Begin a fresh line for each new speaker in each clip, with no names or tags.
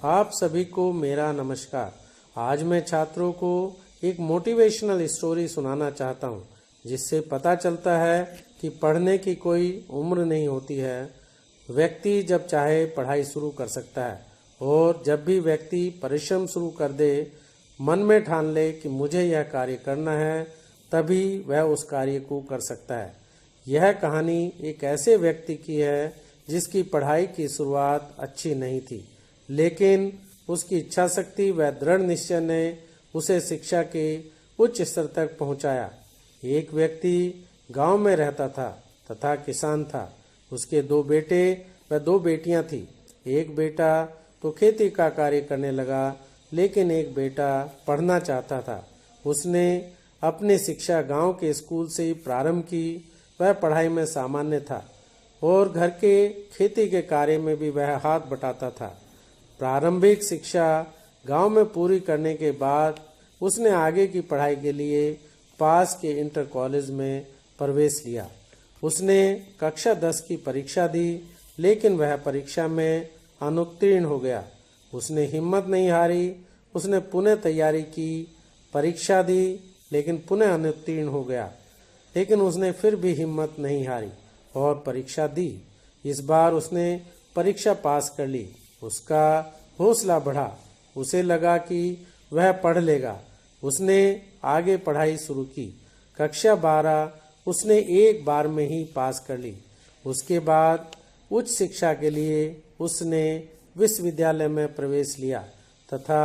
आप सभी को मेरा नमस्कार। आज मैं छात्रों को एक मोटिवेशनल स्टोरी सुनाना चाहता हूँ, जिससे पता चलता है कि पढ़ने की कोई उम्र नहीं होती है। व्यक्ति जब चाहे पढ़ाई शुरू कर सकता है, और जब भी व्यक्ति परिश्रम शुरू कर दे, मन में ठान ले कि मुझे यह कार्य करना है, तभी वह उस कार्य को कर सकता है। यह कहानी एक ऐसे व्यक्ति की है जिसकी पढ़ाई की शुरुआत अच्छी नहीं थी, लेकिन उसकी इच्छा शक्ति व दृढ़ निश्चय ने उसे शिक्षा के उच्च स्तर तक पहुंचाया। एक व्यक्ति गांव में रहता था तथा किसान था। उसके 2 बेटे व 2 बेटियां थी। एक बेटा तो खेती का कार्य करने लगा, लेकिन एक बेटा पढ़ना चाहता था। उसने अपनी शिक्षा गांव के स्कूल से ही प्रारंभ की। वह पढ़ाई में सामान्य था और घर के खेती के कार्य में भी वह हाथ बटाता था। प्रारंभिक शिक्षा गांव में पूरी करने के बाद उसने आगे की पढ़ाई के लिए पास के इंटर कॉलेज में प्रवेश लिया। उसने कक्षा 10 की परीक्षा दी, लेकिन वह परीक्षा में अनुत्तीर्ण हो गया। उसने हिम्मत नहीं हारी। उसने पुनः तैयारी की, परीक्षा दी, लेकिन पुनः अनुत्तीर्ण हो गया। लेकिन उसने फिर भी हिम्मत नहीं हारी और परीक्षा दी। इस बार उसने परीक्षा पास कर ली। उसका हौसला बढ़ा। उसे लगा कि वह पढ़ लेगा। उसने आगे पढ़ाई शुरू की। कक्षा 12 उसने एक बार में ही पास कर ली। उसके बाद उच्च शिक्षा के लिए उसने विश्वविद्यालय में प्रवेश लिया तथा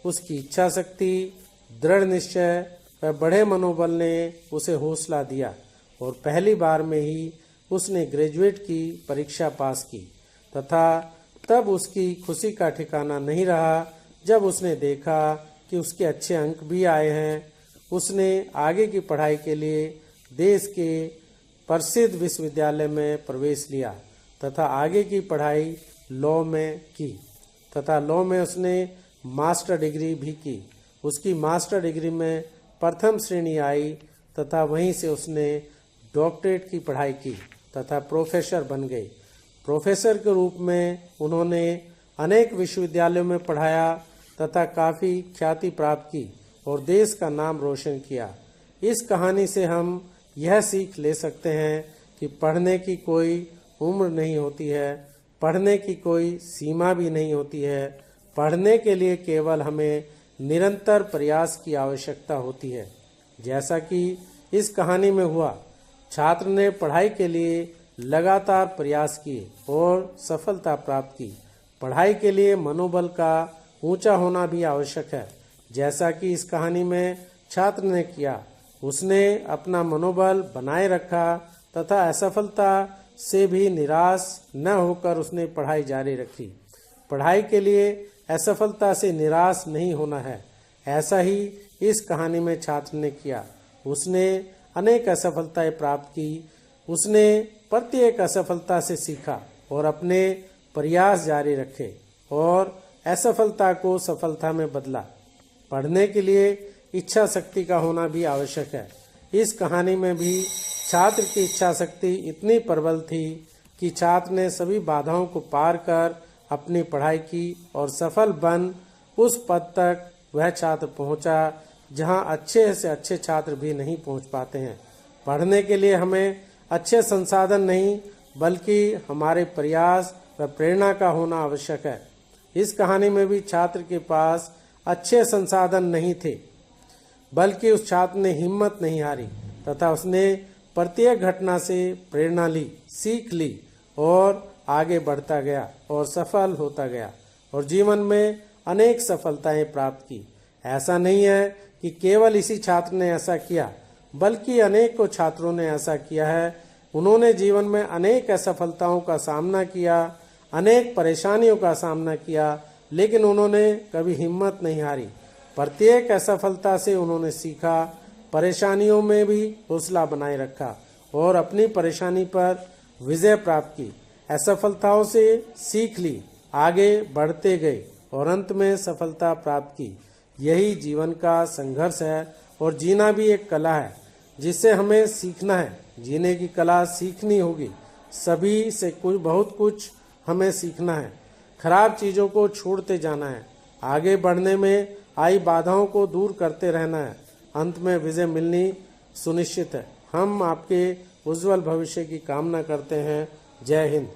उसकी इच्छा शक्ति, दृढ़ निश्चय व बड़े मनोबल ने उसे हौसला दिया और पहली बार में ही उसने ग्रेजुएट की परीक्षा पास की। तथा तब उसकी खुशी का ठिकाना नहीं रहा जब उसने देखा कि उसके अच्छे अंक भी आए हैं। उसने आगे की पढ़ाई के लिए देश के प्रसिद्ध विश्वविद्यालय में प्रवेश लिया तथा आगे की पढ़ाई लॉ में की तथा लॉ में उसने मास्टर डिग्री भी की। उसकी मास्टर डिग्री में प्रथम श्रेणी आई तथा वहीं से उसने डॉक्टरेट की पढ़ाई की तथा प्रोफेसर बन गए। प्रोफेसर के रूप में उन्होंने अनेक विश्वविद्यालयों में पढ़ाया तथा काफ़ी ख्याति प्राप्त की और देश का नाम रोशन किया। इस कहानी से हम यह सीख ले सकते हैं कि पढ़ने की कोई उम्र नहीं होती है, पढ़ने की कोई सीमा भी नहीं होती है। पढ़ने के लिए केवल हमें निरंतर प्रयास की आवश्यकता होती है। जैसा कि इस कहानी में हुआ, छात्र ने पढ़ाई के लिए लगातार प्रयास किए और सफलता प्राप्त की। पढ़ाई के लिए मनोबल का ऊंचा होना भी आवश्यक है, जैसा कि इस कहानी में छात्र ने किया। उसने अपना मनोबल बनाए रखा तथा असफलता से भी निराश न होकर उसने पढ़ाई जारी रखी। पढ़ाई के लिए असफलता से निराश नहीं होना है। ऐसा ही इस कहानी में छात्र ने किया। उसने अनेक असफलताएं प्राप्त की। उसने प्रत्येक असफलता से सीखा और अपने प्रयास जारी रखे और असफलता को सफलता में बदला। पढ़ने के लिए इच्छा शक्ति का होना भी आवश्यक है। इस कहानी में भी छात्र की इच्छा शक्ति इतनी प्रबल थी कि छात्र ने सभी बाधाओं को पार कर अपनी पढ़ाई की और सफल बन उस पद तक वह छात्र पहुंचा जहां अच्छे से अच्छे छात्र भी नहीं पहुंच पाते हैं। पढ़ने के लिए हमें अच्छे संसाधन नहीं, बल्कि हमारे प्रयास व प्रेरणा का होना आवश्यक है। इस कहानी में भी छात्र के पास अच्छे संसाधन नहीं थे, बल्कि उस छात्र ने हिम्मत नहीं हारी तथा उसने प्रत्येक घटना से प्रेरणा ली, सीख ली और आगे बढ़ता गया और सफल होता गया और जीवन में अनेक सफलताएं प्राप्त की। ऐसा नहीं है कि केवल इसी छात्र ने ऐसा किया, बल्कि अनेकों छात्रों ने ऐसा किया है। उन्होंने जीवन में अनेक असफलताओं का सामना किया, अनेक परेशानियों का सामना किया, लेकिन उन्होंने कभी हिम्मत नहीं हारी। प्रत्येक असफलता से उन्होंने सीखा, परेशानियों में भी हौसला बनाए रखा और अपनी परेशानी पर विजय प्राप्त की। असफलताओं से सीख ली, आगे बढ़ते गए और अंत में सफलता प्राप्त की। यही जीवन का संघर्ष है और जीना भी एक कला है जिससे हमें सीखना है। जीने की कला सीखनी होगी। सभी से बहुत कुछ हमें सीखना है। खराब चीज़ों को छोड़ते जाना है। आगे बढ़ने में आई बाधाओं को दूर करते रहना है। अंत में विजय मिलनी सुनिश्चित है। हम आपके उज्जवल भविष्य की कामना करते हैं। जय हिंद।